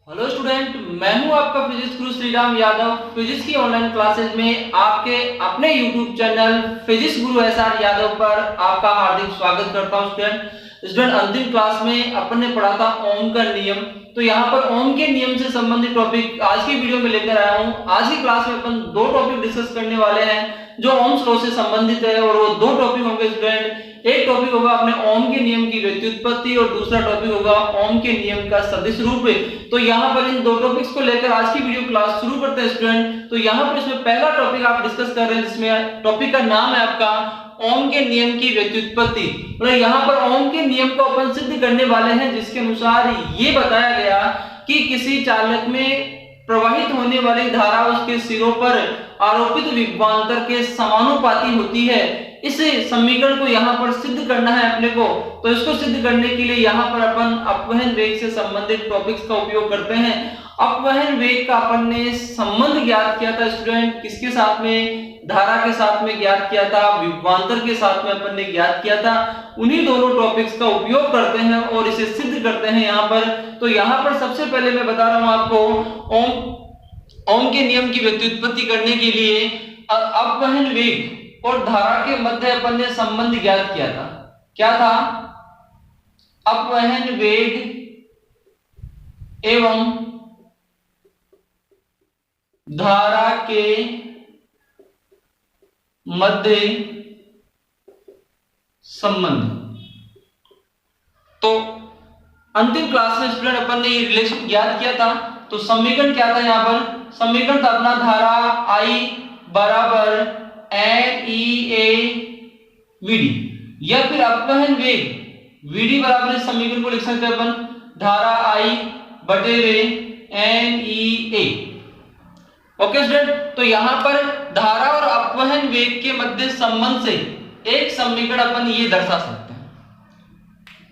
Hello student, मैं हूं आपका फिजिक्स गुरु श्रीराम यादव। फिजिक्स की ऑनलाइन क्लासेज में आपके अपने यूट्यूब चैनल फिजिक्स गुरु एसआर यादव पर आपका हार्दिक स्वागत करता हूं। स्टूडेंट अंतिम क्लास में अपन ने पढ़ा था ओम का नियम। तो यहाँ पर ओम के नियम से संबंधित टॉपिक आज की वीडियो में लेकर आया हूँ। आज की क्लास में अपन दो टॉपिक डिस्कस करने वाले हैं जो ओम्स लॉ से संबंधित है, और वो दो टॉपिक होंगे स्टूडेंट। एक टॉपिक होगा अपने ओम के नियम की व्युत्पत्ति और दूसरा टॉपिक होगा ओम के नियम का सदिश रूप। तो यहाँ पर इन दो टॉपिक्स को लेकर आज की वीडियो क्लास शुरू करते हैं स्टूडेंट। तो यहाँ पर इसमें पहला टॉपिक आप डिस्कस कर रहे हैं जिसमें टॉपिक का नाम है आपका ओम के नियम की व्युत्पत्ति। मतलब यहाँ पर ओम के नियम को अपन सिद्ध करने वाले हैं, जिसके अनुसार ये बताया गया कि किसी चालक में प्रवाहित होने वाली धारा उसके सिरों पर आरोपित विभवांतर के समानुपाती होती है। इस समीकरण को यहाँ पर सिद्ध करना है अपने को। तो इसको सिद्ध करने के लिए यहाँ पर अपन अपवहन वेग से संबंधित टॉपिक्स का उपयोग करते हैं। अपवहन वेग का अपन ने संबंध ज्ञात किया था स्टूडेंट, किसके साथ में? धारा के साथ में ज्ञात किया था, विभवांतर के साथ में अपन ने ज्ञात किया था। उन्हीं दोनों टॉपिक्स का उपयोग करते हैं और इसे सिद्ध करते हैं यहाँ पर। तो यहाँ पर सबसे पहले मैं बता रहा हूं आपको ओम के नियम की व्युत्पत्ति करने के लिए अपवहन वेग और धारा के मध्य अपन ने संबंध ज्ञात किया था। क्या था? अपवहन वेग एवं धारा के मध्य संबंध। तो अंतिम क्लास में स्टूडेंट अपन ने ये रिलेशन ज्ञात किया था। तो समीकरण क्या था? यहाँ पर समीकरण था अपना धारा I बराबर NEA VD, या फिर अपवहन वेग VD बराबर इस समीकरण को लिख सकते हैं अपन धारा I बटे NEA। ओके स्टूडेंट, तो यहां पर धारा और अपवहन वेग के मध्य संबंध से एक समीकरण अपन ये दर्शा सकते हैं।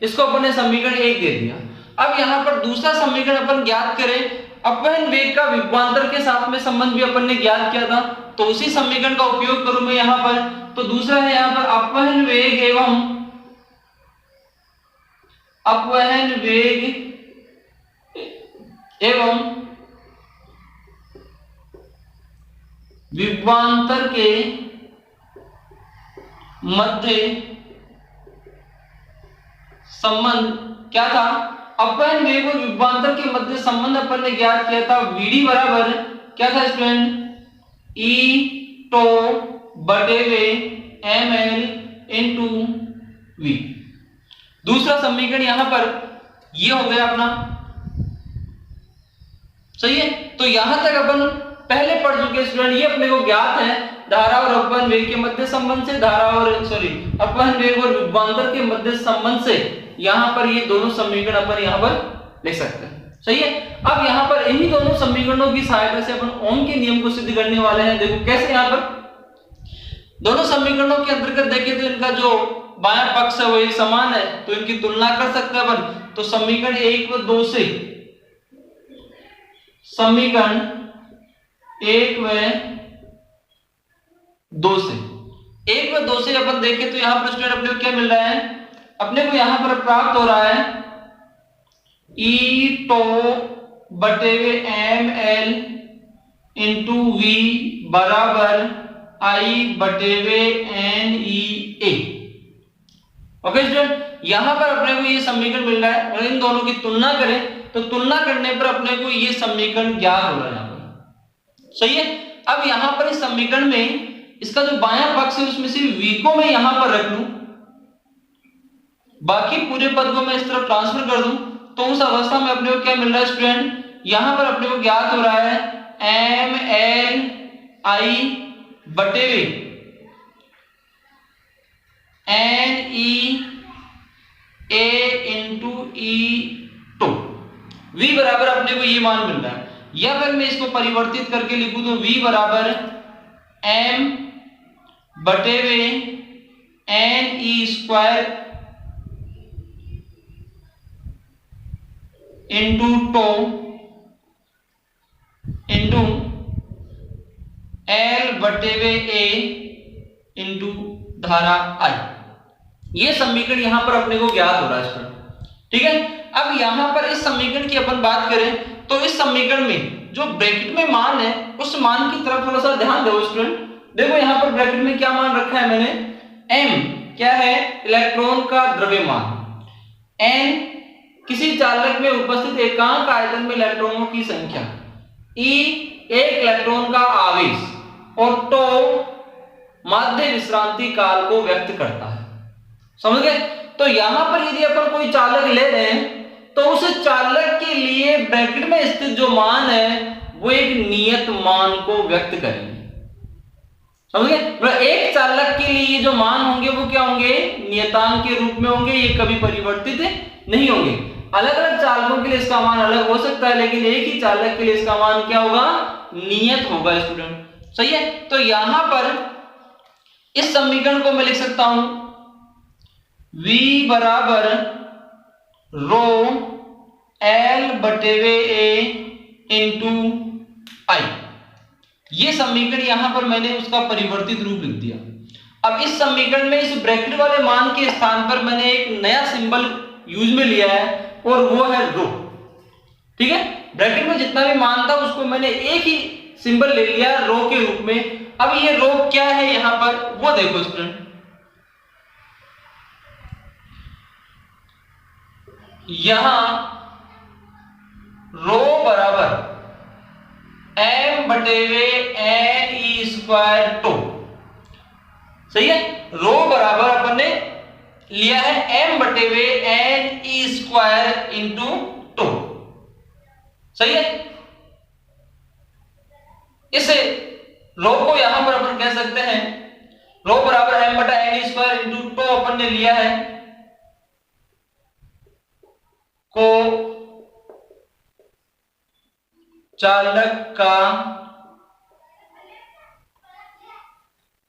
इसको अपन ने समीकरण 1 दे दिया। अब यहां पर दूसरा समीकरण अपन ज्ञात करें। अपवहन वेग का विभवांतर के साथ में संबंध भी अपन ने ज्ञात किया था, तो उसी समीकरण का उपयोग करूं मैं यहां पर। तो दूसरा है यहां पर अपवहन वेग एवं विभवांतर के मध्य संबंध। क्या था? अपवहन वेग और विभवांतर के मध्य संबंध अपन ने ज्ञात किया था। VD बराबर क्या था स्टूडेंट? E टो बटे ml इंटू V। दूसरा समीकरण यहां पर ये हो गया अपना, सही है। तो यहां तक अपन पहले पढ़ चुके स्टूडेंट। ये अपने को ज्ञात है धारा और अपवहन वेग के मध्य संबंध से, अपवहन वेग और विभवांतर के मध्य संबंध से यहां पर ये दोनों समीकरण अपन यहां पर लिख सकते हैं, सही है। अब यहां पर इन्हीं दोनों समीकरणों की सहायता से अपन ओम के नियम को सिद्ध करने वाले हैं। देखो कैसे। यहां पर दोनों समीकरणों के अंतर्गत देखें तो इनका जो बायां पक्ष है वो एक समान है, तो इनकी तुलना कर सकते हैं अपन। तो समीकरण 1 व 2 से समीकरण 1 व 2 से अपन देखें तो यहां पर स्टूडेंट अपने को क्या मिल रहा है? अपने को यहां पर प्राप्त हो रहा है E टो बटे ml इंटू V बराबर I बटे NEA। ओके स्टूडेंट, यहां पर अपने को ये समीकरण मिल रहा है और इन दोनों की तुलना करें तो तुलना करने पर अपने को ये समीकरण ज्ञात हो रहा है यहां पर, सही है। अब यहां पर इस समीकरण में इसका जो बायां पक्ष है उसमें से V को मैं यहां पर रख लूं, बाकी पूरे पद को मैं इस तरफ ट्रांसफर कर दूं, तो उस अवस्था में अपने को क्या मिल रहा है स्टूडेंट? यहां पर अपने को ज्ञात हो रहा है ml बटे NEA इंटू E2। V बराबर अपने को ये मान मिल रहा है। या अगर मैं इसको परिवर्तित करके लिखूं तो V बराबर m बटे NE square into tau into L बटे A इंटू धारा I। ये समीकरण यहां पर अपने को ज्ञात हो रहा है। ठीक है, अब यहां पर इस समीकरण की अपन बात करें तो इस समीकरण में जो ब्रैकेट में मान है उस मान की तरफ थोड़ा सा ध्यान दो स्टूडेंट। देखो यहाँ पर ब्रैकेट में क्या मान रखा है मैंने, m क्या है, इलेक्ट्रॉन का द्रव्यमान, n किसी चालक में उपस्थित एकांक आयतन में इलेक्ट्रॉनों की संख्या, e एक इलेक्ट्रॉन का आवेश और टो माध्य विश्रांति काल को व्यक्त करता है। समझ गए? तो यहां पर यदि अपन कोई चालक ले रहे हैं तो उस चालक के लिए ब्रैकेट में स्थित जो मान है वो एक नियत मान को व्यक्त करेंगे। समझ गए? एक चालक के लिए जो मान होंगे वो क्या होंगे, नियतांक के रूप में होंगे, ये कभी परिवर्तित नहीं होंगे। अलग अलग चालकों के लिए इसका मान अलग हो सकता है, लेकिन एक ही चालक के लिए इसका मान क्या होगा, नियत होगा स्टूडेंट। सही है? तो यहां पर इस समीकरण को मैं लिख सकता हूं V बराबर रो L बटेवे A इंटू I। ये समीकरण यहां पर मैंने उसका परिवर्तित रूप लिख दिया। अब इस समीकरण में इस ब्रैकेट वाले मान के स्थान पर मैंने एक नया सिंबल यूज में लिया है और वो है रो। ठीक है? ब्रैकेट में जितना भी मान था उसको मैंने एक ही सिंबल ले लिया रो के रूप में। अब ये रो क्या है यहां पर वो देखो स्टूडेंट, यहां रो बराबर m बटेवे n ई स्क्वायर टो। सही है? रो बराबर अपन ने लिया है m बटेवे n e square into tau. सही है? इसे रो को यहां पर अपन कह सकते हैं रो बराबर m बटा n e square into two अपन ने लिया है को चालक का,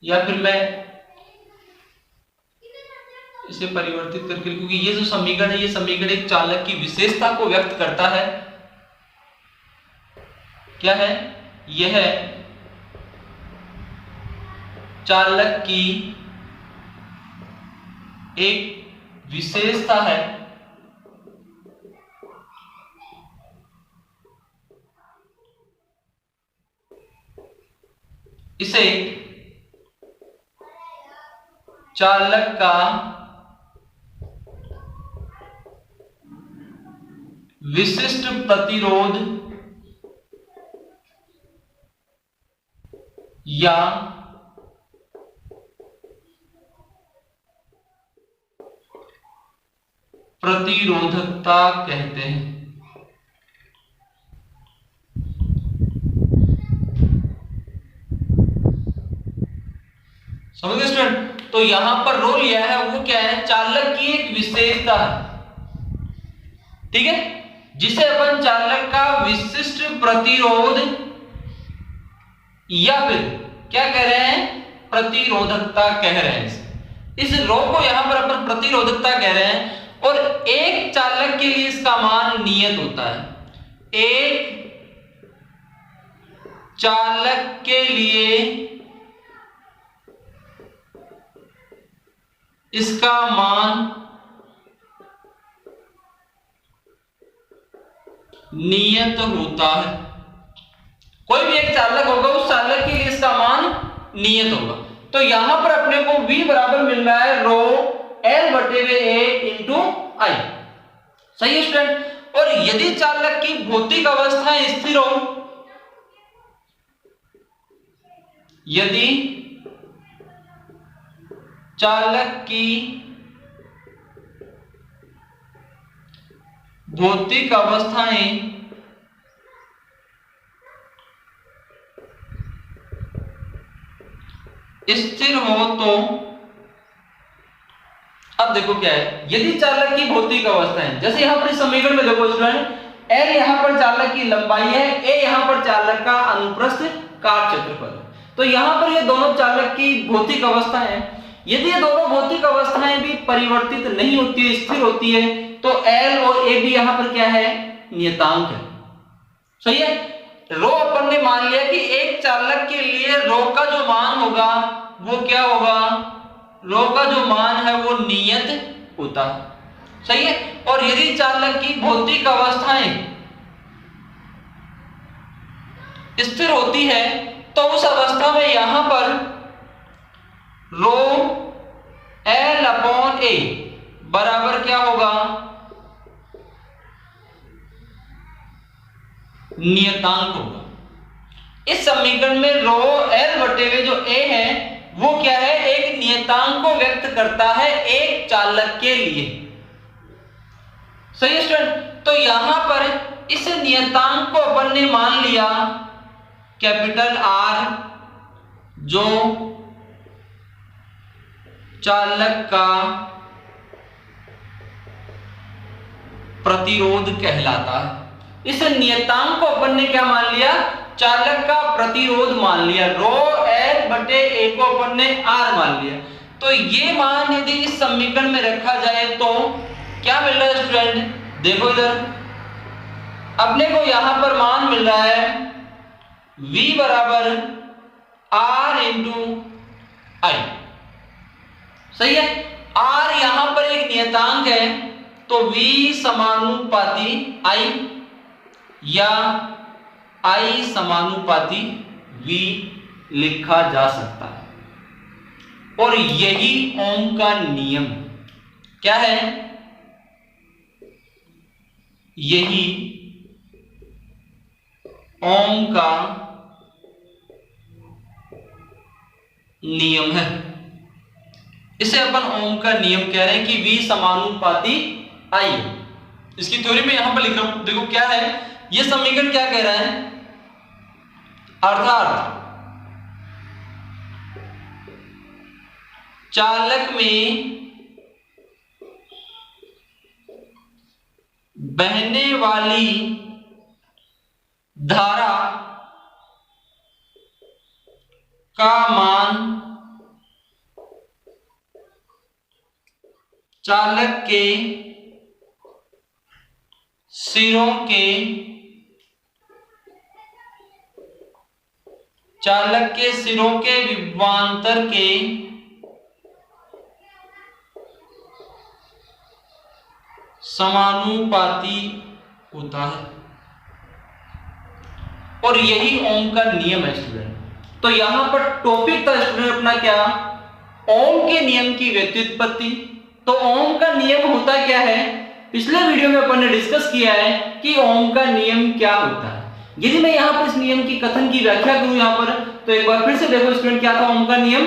या फिर मैं इसे परिवर्तित करके, क्योंकि ये जो समीकरण है ये समीकरण एक चालक की विशेषता को व्यक्त करता है। क्या है? यह चालक की एक विशेषता है इसे चालक का विशिष्ट प्रतिरोध या प्रतिरोधकता कहते हैं। समझ गए स्टूडेंट? तो यहां पर रो लिया है वो क्या है, चालक की एक विशेषता है। ठीक है? जिसे अपन चालक का विशिष्ट प्रतिरोध या फिर क्या कह रहे हैं, प्रतिरोधकता कह रहे हैं। इस रो को यहां पर अपन प्रतिरोधकता कह रहे हैं और एक चालक के लिए इसका मान नियत होता है। एक चालक के लिए इसका मान नियत होता है। कोई भी एक चालक होगा उस चालक के लिए इसका मान नियत होगा। तो यहां पर अपने को V बराबर मिल रहा है रो L बटेवे A इंटू I। सही है स्टूडेंट? और यदि चालक की भौतिक अवस्थाएं स्थिर हो, यदि चालक की भौतिक अवस्थाएं स्थिर हो तो, अब देखो क्या है, यदि चालक की भौतिक अवस्थाएं, जैसे यहां पर इस समीकरण में देखो स्टूडेंट, L यहां पर चालक की लंबाई है, A यहां पर चालक का अनुप्रस्थ काट क्षेत्रफल है। तो यहां पर ये दोनों चालक की भौतिक अवस्थाएं हैं। यदि ये दोनों भौतिक अवस्थाएं भी परिवर्तित नहीं होती है, स्थिर होती है, तो L और A भी यहां पर क्या है, नियतांक है। सही है? रो अपन ने मान लिया कि एक चालक के लिए रो का जो मान होगा वो क्या होगा, रो का जो मान है वो नियत होता है। सही है? और यदि चालक की भौतिक अवस्थाएं स्थिर होती है तो उस अवस्था में यहां पर रो L अपॉन A बराबर क्या होगा, नियतांक होगा। इस समीकरण में रो L बटे में जो A है वो क्या है, एक नियतांक को व्यक्त करता है एक चालक के लिए। सही है स्टूडेंट। तो यहां पर इस नियतांक को अपन ने मान लिया कैपिटल R, जो चालक का प्रतिरोध कहलाता है। इस नियतांक को अपन ने क्या मान लिया, चालक का प्रतिरोध मान लिया। रो L बटे A को अपन ने R मान लिया। तो ये मान यदि इस समीकरण में रखा जाए तो क्या मिल रहा है स्टूडेंट, देखो इधर अपने को यहां पर मान मिल रहा है V बराबर R इंटू I। सही है। R यहां पर एक नियतांक है तो V समानुपाती I या I समानुपाती V लिखा जा सकता है। और यही ओम का नियम क्या है, यही ओम का नियम है। इसे अपन ओम का नियम कह रहे हैं कि V समानुपाती I। इसकी थ्योरी में यहां पर लिख रहा हूं, देखो क्या है यह समीकरण, क्या कह रहा है, अर्थात चालक में बहने वाली धारा का मान चालक के सिरों के विभवांतर के समानुपाती होता है। और यही ओम का नियम है स्टूडेंट। तो यहां पर टॉपिक था स्टूडेंट अपना क्या, ओम के नियम की व्युत्पत्ति। तो ओम का नियम होता क्या है, पिछले वीडियो में अपन ने डिस्कस किया है कि ओम का नियम क्या होता है। यदि मैं यहां पर इस नियम की कथन की व्याख्या करूं यहां पर, तो एक बार फिर से देखो स्टूडेंट क्या था ओम का नियम।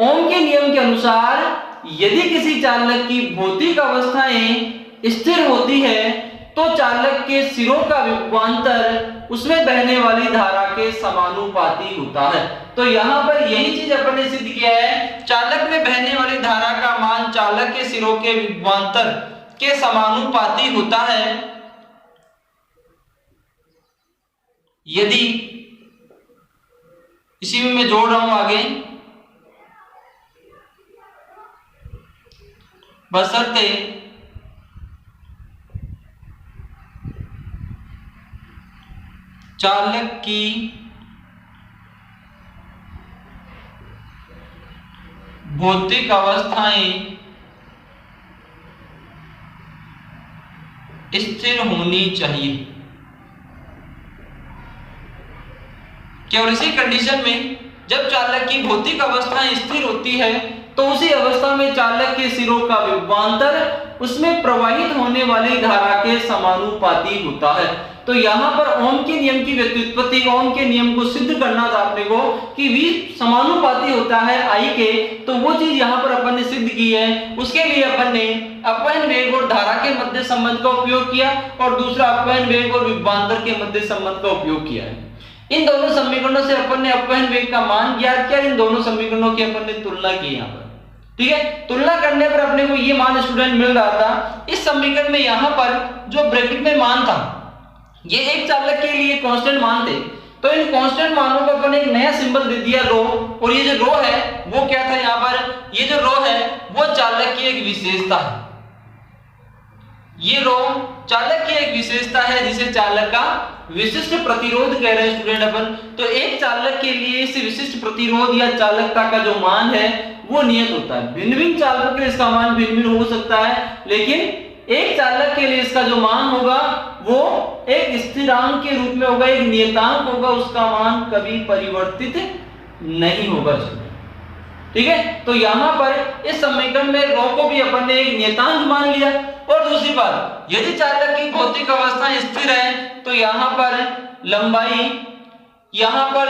ओम के नियम के अनुसार यदि किसी चालक की भौतिक अवस्थाएं स्थिर होती है तो चालक के सिरों का विभवांतर उसमें बहने वाली धारा के समानुपाती होता है। तो यहां पर यही चीज अपन ने सिद्ध किया है, चालक में बहने वाली धारा का मान चालक के सिरों के विभवांतर के समानुपाती होता है यदि, इसी में मैं जोड़ रहा हूं आगे, बशर्ते चालक की भौतिक अवस्थाएं स्थिर होनी चाहिए। केवल इसी कंडीशन में जब चालक की भौतिक अवस्थाएं स्थिर होती है तो उसी अवस्था में चालक के सिरों का विभवांतर उसमें प्रवाहित होने वाली धारा के समानुपाती होता है। तो यहां पर ओम के नियम की व्युत्पत्ति, ओम के नियम को सिद्ध करना था अपने को कि V समानुपाती होता है I के, तो वो चीज यहां पर अपन ने सिद्ध की है। उसके लिए अपन ने अपवहन वेग और धारा के मध्य संबंध का उपयोग किया और दूसरा अपवहन वेग और विभवांतर के मध्य संबंध का उपयोग किया है। इन दोनों समीकरणों से अपन ने अपवहन वेग का मान ज्ञात किया, इन दोनों समीकरणों की अपन ने तुलना की यहाँ पर। ठीक है, तुलना करने पर अपने को ये मान स्टूडेंट मिल रहा था। इस समीकरण में यहाँ पर जो ब्रैकेट में मान था ये एक चालक के लिए कांस्टेंट मान थे, तो इन कांस्टेंट मानों को अपन एक नया सिंबल दे दिया रो, और ये जो रो है वो क्या था, यहाँ पर ये जो रो है वो चालक की एक विशेषता है। ये रो चालक की एक विशेषता है जिसे चालक का विशिष्ट प्रतिरोध कह रहे हैं स्टूडेंट अपन। तो एक चालक के लिए इस विशिष्ट प्रतिरोध या चालकता का जो मान है वो नियत होता है। भिन्न भिन्न चालकों के लिए इसका मान भिन्न भिन्न हो सकता है, लेकिन एक चालक के लिए इसका जो मान होगा वो एक स्थिरांक के रूप में होगा, एक नियतांक होगा, उसका मान कभी परिवर्तित नहीं होगा। ठीक है, तो यहां पर इस समीकरण में ρ को भी अपन ने एक नियतांक मान लिया। और दूसरी बात, यदि चालक की भौतिक अवस्था स्थिर है तो यहां पर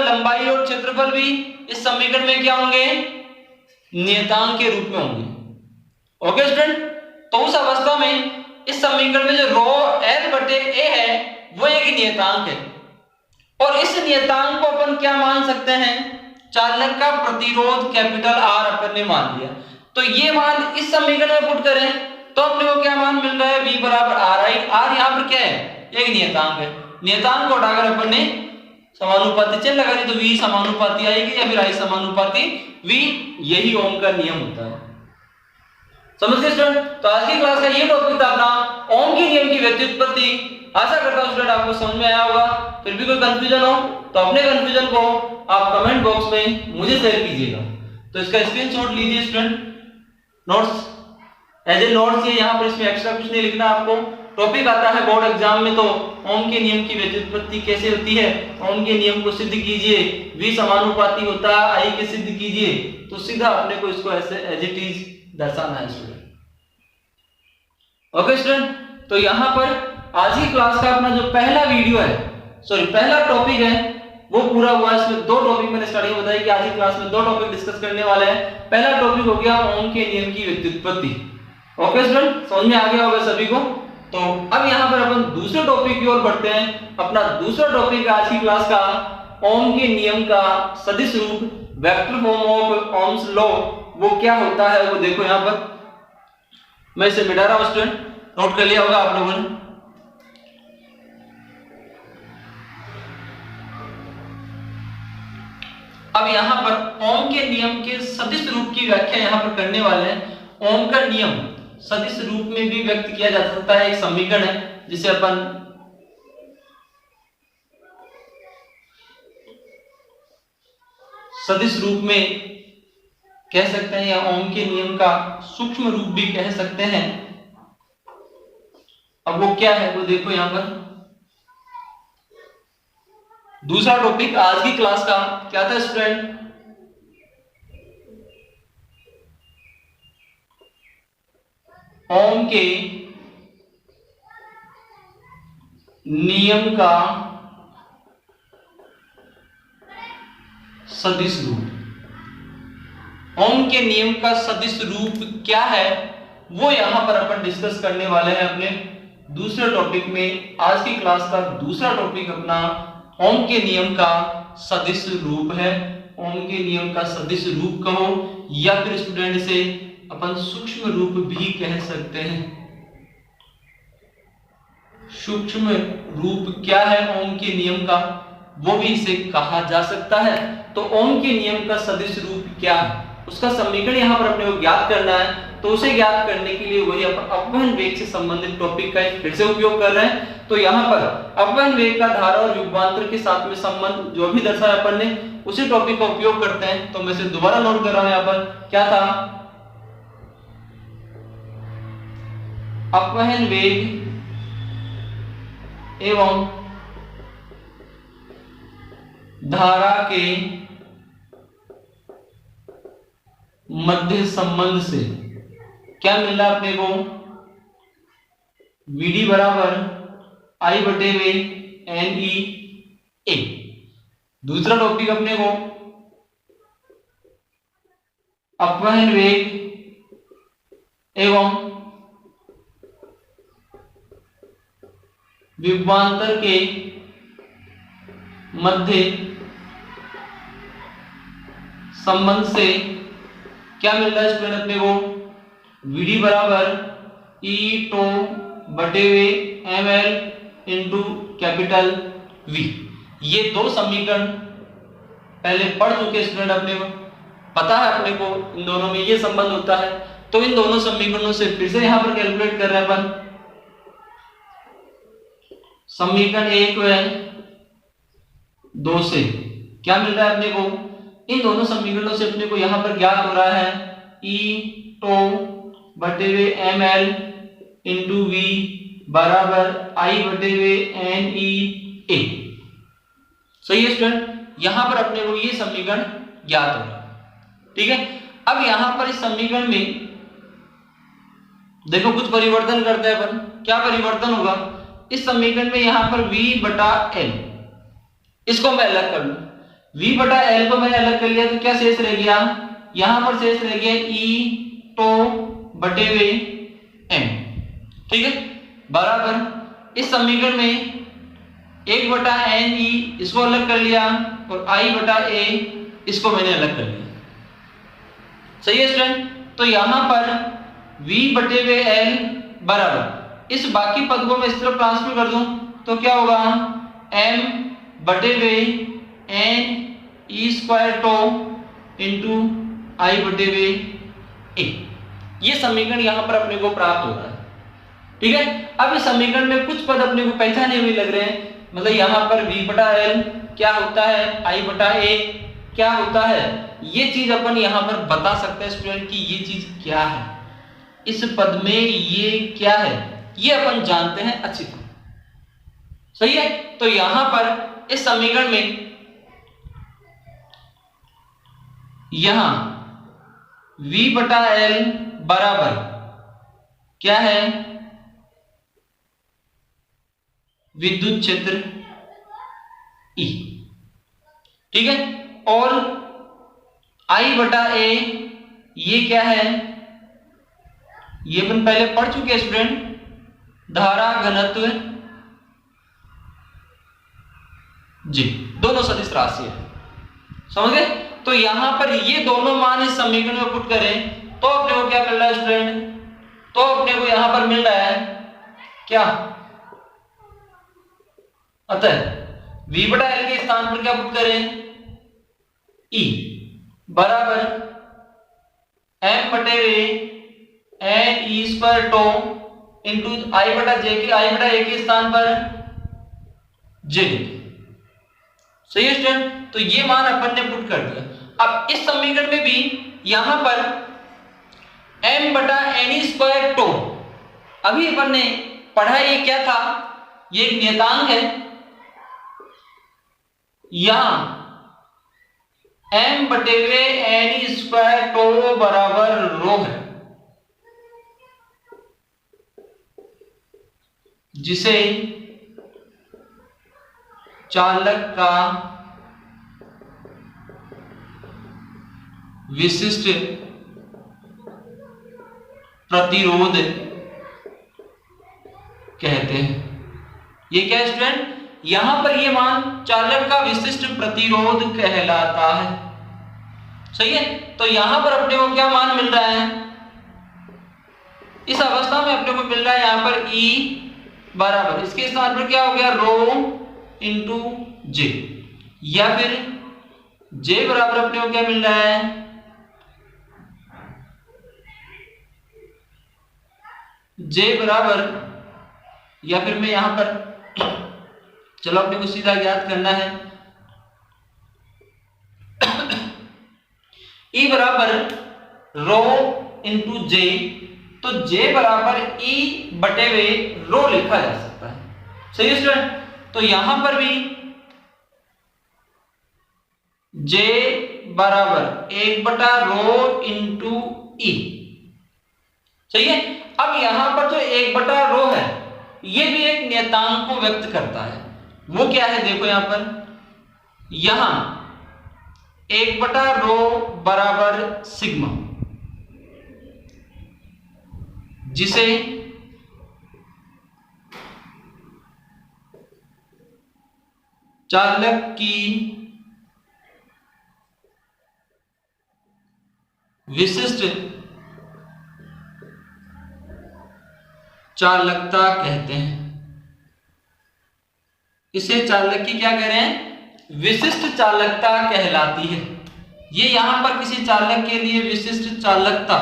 लंबाई और क्षेत्रफल भी इस समीकरण में क्या होंगे, नियतांक के रूप में होंगे। ओके स्टूडेंट, तो उस अवस्था में इस समीकरण में जो ρ L बटे A है वो एक नियतांक है, और इस नियतांक को अपन क्या मान सकते हैं, चालक का प्रतिरोध कैपिटल R अपन ने मान लिया। तो ये मान इस समीकरण में पुट करें तो अपने को क्या मान मिल रहा है, V बराबर RI। R यहाँ पर क्या है, एक नियतांक है। नियतांक को हटाकर अपन ने समानुपाती चिन्ह लगा दी तो V समानुपाती आएगी या फिर I समानुपाती V, यही ओम का नियम होता है। समझ गए स्टूडेंट? तो आज की क्लास का ये टॉपिक था अपना ओम के नियम की व्युत्पत्ति। आशा करता हूं स्टूडेंट आपको समझ में आया होगा। फिर भी कोई कंफ्यूजन हो तो अपने कंफ्यूजन को आप कमेंट बॉक्स में मुझे शेयर कीजिएगा। तो इसका स्क्रीनशॉट लीजिए student, notes as a notes, ये यहाँ पर इसमें एक्स्ट्रा कुछ नहीं लिखना आपको। टॉपिक आता है बोर्ड एग्जाम में तो ओम के नियम की व्युत्पत्ति कैसे होती है, ओम के नियम को सिद्ध कीजिए, V समानुपाती होता है I के सिद्ध कीजिए, तो सीधा अपने को इसको ऐसे एज इट इज दर्शाना है स्टूडेंट। ओके स्टूडेंट, तो यहाँ पर आज की क्लास का अपना जो पहला वीडियो है, पहला टॉपिक है वो पूरा हुआ। इसमें दो टॉपिक मैंने स्टार्टिंग में बताया कि आज की क्लास में दो टॉपिक डिस्कस करने वाले हैं। पहला टॉपिक हो गया ओम के नियम की व्युत्पत्ति। ओके स्टूडेंट, समझ में आ गया होगा सभी को। तो अब यहाँ पर अपन दूसरे टॉपिक की ओर बढ़ते हैं। अपना दूसरा टॉपिक आज की क्लास का ओम के नियम का सदिश रूप, vector form of Ohm's law, वो क्या होता है वो देखो। यहाँ पर मैं इसे मिटा रहा हूं स्टूडेंट, नोट कर लिया होगा आप लोगों ने। अब यहाँ पर ओम के नियम के सदिश रूप की व्याख्या यहाँ पर करने वाले हैं। ओम का नियम सदिश रूप में भी व्यक्त किया जा सकता है। एक समीकरण है जिसे अपन सदिश रूप में कह सकते हैं या ओम के नियम का सूक्ष्म रूप भी कह सकते हैं। अब वो क्या है वो देखो यहाँ पर। दूसरा टॉपिक आज की क्लास का क्या था स्टूडेंट, ओम के नियम का सदिश रूप। ओम के नियम का सदिश रूप क्या है वो यहां पर अपन डिस्कस करने वाले हैं अपने दूसरे टॉपिक में। आज की क्लास का दूसरा टॉपिक अपना ओम के नियम का सदिश रूप है। ओम के नियम का सदिश रूप कहो या फिर स्टूडेंट इसे अपन सूक्ष्म रूप भी कह सकते हैं। सूक्ष्म रूप क्या है ओम के नियम का, वो भी इसे कहा जा सकता है। तो ओम के नियम का सदिश रूप क्या है, उसका समीकरण यहाँ पर अपने को ज्ञात करना है। तो उसे ज्ञात करने के लिए वही अपन अपवहन वेग से संबंधित टॉपिक का फिर से उपयोग कर रहे हैं। तो यहाँ पर अपवहन वेग का धारा और विभवांतर के साथ में संबंध जो भी दर्शाया अपन ने, उसी टॉपिक का उपयोग करते हैं। तो मैं इसे दोबारा नोट कर रहा हूं यहाँ पर, क्या था, अपवहन वेग एवं धारा के मध्य संबंध से क्या मिल रहा अपने को, VD बराबर I बटे वे NE A। दूसरा टॉपिक अपने को अपवहन वेग एवं विभवांतर के मध्य संबंध से क्या मिल रहा है स्टूडेंट अपने को, VD बराबर E टो बटे वे ML इंटू कैपिटल V। ये दो समीकरण पहले पढ़ चुके स्टूडेंट, अपने को पता है अपने को इन दोनों में ये संबंध होता है। तो इन दोनों समीकरणों से फिर से यहां पर कैलकुलेट कर रहे हैं अपन। समीकरण 1 व 2 से क्या मिल रहा है अपने को, इन दोनों समीकरणों से अपने को यहां पर ज्ञात हो रहा है E टो बटे वे ML इंटू वी बराबर आई बटे हुए एन ई ए। सही है स्टूडेंट, यहां पर अपने को ये समीकरण ज्ञात होगा। ठीक है, अब यहां पर इस समीकरण में देखो कुछ परिवर्तन करते हैं अपन। क्या परिवर्तन होगा इस समीकरण में? यहां पर v बटा l, इसको मैं अलग कर लूं। v बटा l को मैंने अलग कर लिया तो क्या शेष रह गया? यहां पर शेष रह गया e टो बटे हुए m। ठीक है, बराबर इस समीकरण में 1 बटा एन ई इसको अलग कर लिया और आई बटा ए इसको मैंने अलग कर लिया। सही है स्टूडेंट, तो यहां पर v बटे हुए l बराबर इस बाकी पद को मैं इस तरफ ट्रांसफर कर दूं तो क्या होगा? m बटे हुए n e square two into i बटे हुए ए। ये समीकरण यहां पर अपने को प्राप्त हो रहा है। ठीक है, अब इस समीकरण में कुछ पद अपने को पहचाने हुए लग रहे हैं। मतलब यहां पर v बटा l क्या होता है, i बटा a क्या होता है, ये चीज अपन यहां पर बता सकते हैं स्टूडेंट कि ये चीज क्या है, इस पद में ये क्या है, ये अपन जानते हैं अच्छी तरह। सही है, तो यहां पर इस समीकरण में यहां v बटा l बराबर क्या है? विद्युत क्षेत्र E। ठीक है, और I बटा A ये क्या है? ये अपन पहले पढ़ चुके हैं स्टूडेंट, धारा घनत्व जी, दोनों सदिश राशि है। समझ गए? तो यहां पर ये दोनों मान इस समीकरण में पुट करें तो अपने को क्या मिल रहा है स्टूडेंट? तो अपने को यहां पर मिल रहा है क्या? अतः v बटा l के स्थान पर क्या पुट करें? E बराबर m बटे n e square two into i बटा जे के, आई बटा ए के स्थान पर j। सही है स्टूडेंट, तो ये मान अपन ने पुट कर दिया। अब इस समीकरण में भी यहां पर m बटा n ई स्क्वायर टो, अभी अपन ने पढ़ा ये क्या था? ये एक नियतांक है। यहां m बटे हुए एन ई स्क्वायर टो बराबर रो है, जिसे चालक का विशिष्ट प्रतिरोध कहते हैं। ये क्या है स्टूडेंट? यहां पर ये मान चालक का विशिष्ट प्रतिरोध कहलाता है। सही है, तो यहां पर अपने को क्या मान मिल रहा है? इस अवस्था में अपने को मिल रहा है यहां पर E बराबर इसके स्थान पर क्या हो गया? रो इंटू जे, या फिर J बराबर अपने को क्या मिल रहा है? J बराबर, या फिर मैं यहां पर चलो अपने को सीधा ज्ञात करना है, E बराबर रो इंटू जे, तो J बराबर E बटे वे रो लिखा जा सकता है। सही है स्टूडेंट, तो यहां पर भी J बराबर 1 बटा रो इंटू E। सही है, अब यहां पर जो 1 बटा रो है ये भी एक नियतांक को व्यक्त करता है। वो क्या है? देखो यहां पर, यहां 1 बटा रो बराबर सिग्मा, जिसे चालक की विशिष्ट चालकता कहते हैं। इसे चालक की क्या कह रहे हैं? विशिष्ट चालकता कहलाती है। ये यहां पर किसी चालक के लिए विशिष्ट चालकता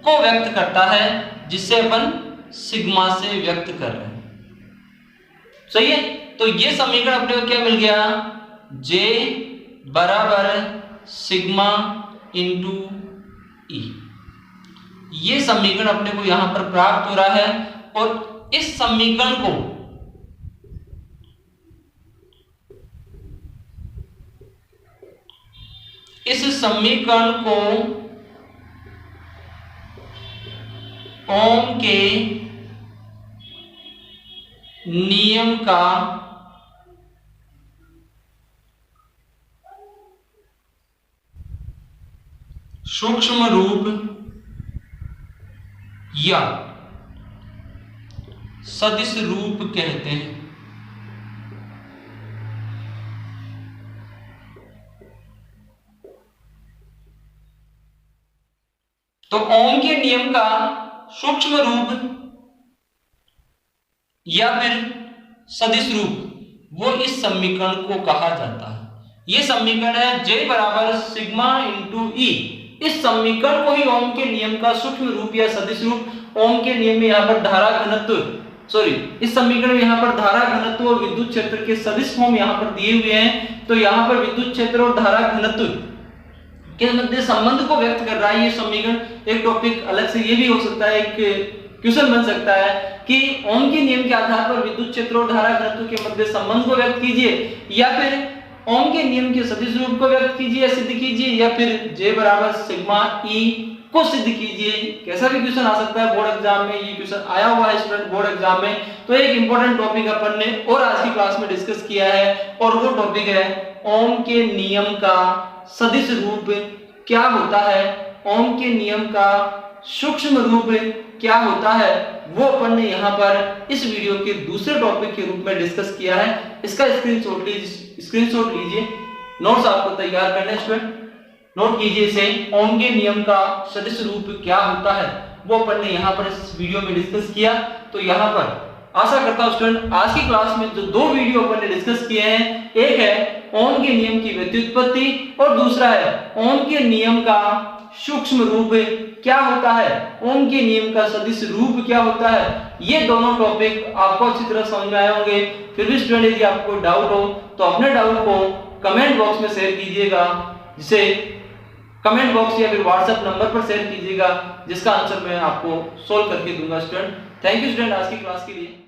को व्यक्त करता है, जिससे अपन सिग्मा से व्यक्त कर रहे हैं। सही है, तो ये समीकरण अपने को क्या मिल गया? J बराबर सिग्मा इंटू E। ये समीकरण अपने को यहां पर प्राप्त हो रहा है और इस समीकरण को ओम के नियम का सूक्ष्म रूप या सदिश रूप कहते हैं। तो ओम के नियम का सूक्ष्म रूप या फिर सदिश रूप वो इस समीकरण को कहा जाता है। यह समीकरण है J बराबर सिग्मा इंटू ई। इस समीकरण को ही ओम के नियम का सूक्ष्म रूप या सदिश रूप, ओम के नियम में यहाँ पर धारा घनत्व इस समीकरण में यहाँ पर धारा घनत्व और विद्युत क्षेत्र के सदिश फॉर्म यहाँ पर दिए हुए हैं। तो यहाँ पर विद्युत क्षेत्र और धारा घनत्व के मध्य संबंध को व्यक्त कर रहा है ये समीकरण। एक टॉपिक अलग से ये भी हो सकता है, एक क्वेश्चन बन सकता है कि ओम के नियम के आधार पर विद्युत क्षेत्र और धारा घनत्व के मध्य संबंध को व्यक्त कीजिए, या फिर ओम के नियम के सदिश रूप को व्यक्त कीजिए या सिद्ध कीजिए, या फिर J बराबर सिग्मा E को सिद्ध कीजिए। कैसा भी क्वेश्चन आ सकता है बोर्ड एग्जाम में, ये क्वेश्चन आया हुआ है स्टूडेंट बोर्ड एग्जाम में। तो एक इंपॉर्टेंट टॉपिक अपन ने और आज की क्लास में डिस्कस किया है, और वो टॉपिक है ओम के नियम का सदिश रूप क्या होता है, ओम के नियम का सूक्ष्म रूप क्या होता है, वो अपन ने यहाँ पर इस वीडियो के दूसरे टॉपिक के रूप में डिस्कस किया है। इसका स्क्रीनशॉट लीजिए, नोट्स आपको तैयार करने स्टूडेंट, नोट कीजिए इसे। ओम के नियम का सदिश रूप क्या होता है वो अपन ने यहाँ पर इस वीडियो में डिस्कस किया। तो यहाँ पर आशा करता हूँ स्टूडेंट आज की क्लास में जो दो वीडियो अपन ने डिस्कस किए हैं, एक है ओम के नियम की व्युत्पत्ति और दूसरा है ओम के नियम का सूक्ष्म रूप क्या होता है, ओम के नियम का सदिश रूप क्या होता है, ये दोनों टॉपिक आपको अच्छी तरह समझ में आए होंगे। फिर भी स्टूडेंट यदि आपको डाउट हो तो अपने डाउट को कमेंट बॉक्स में शेयर कीजिएगा, जिसे कमेंट बॉक्स या फिर व्हाट्सएप नंबर पर शेयर कीजिएगा, जिसका आंसर मैं आपको सोल्व करके दूंगा स्टूडेंट। थैंक यू स्टूडेंट आज की क्लास के लिए।